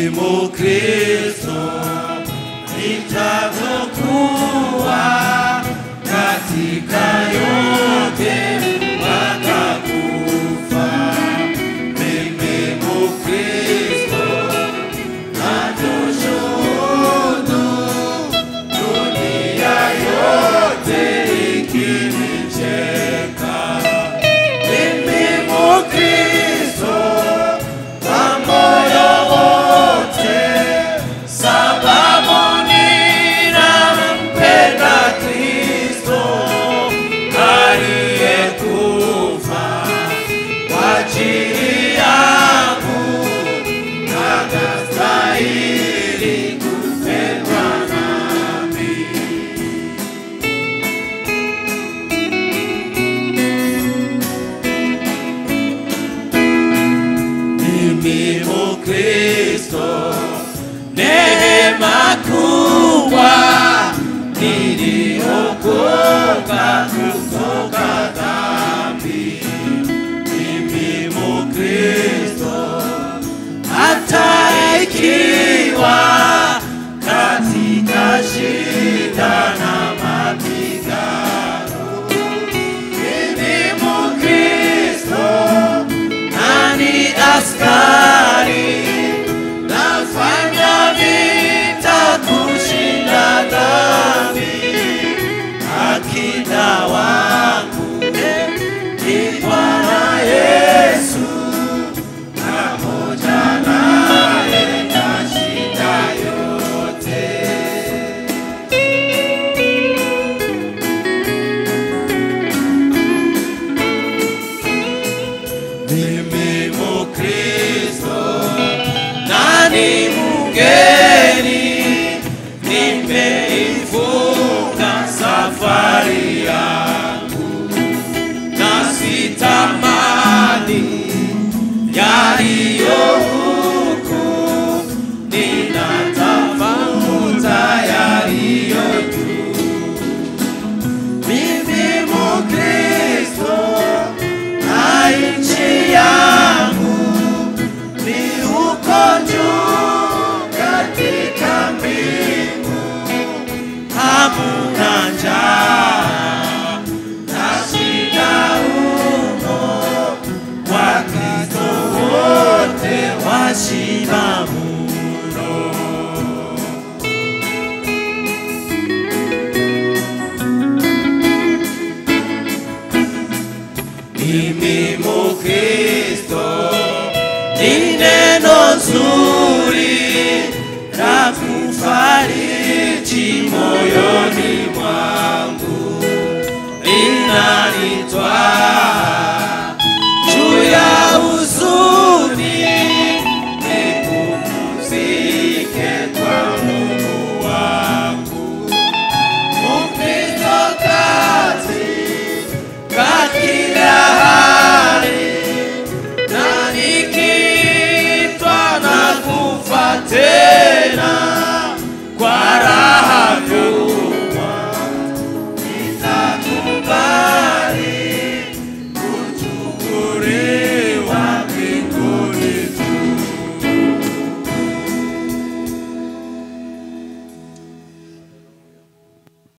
Mkristo nitavyokuwa katika yote mpaka kufa. Mimi Mkristo natoshuhudu dunia yote ikinicheka. Mimi Mkristo kwa moyo wote, sababu ninampenda Kristo aliyekufa kwa ajili yangu, anastahili kupendwa nami. Mimi Mkristo, neema kubwa niliokoka kutoka dhambi. Mimi Mkristo, hata ikiwa katika shida na mapigano. Mimi Mkristo, nani askari, nafanya vita kushinda dhambi. Akida wangu ni Bwana Yesu, pamoja naye nashinda yote. Mimi Mkristo, nani mgeni, nimeifunga safari yangu, na sitamani yaliyo huku, ninatafuta yaliyo juu. Mimi Mkristo, na nchi yangu ni huko juu katika mbingu. Hamuna njaa na shida humo, Wakristo wote washiba mno. Mimi Mkristo, ni neno nzuri la kufariji moyoni mwangu, linanitwaa juu ya huzuni, nipumzike kwa Mungu wangu. Mkristo katika kila hali, na nikiitwa na kufa tena.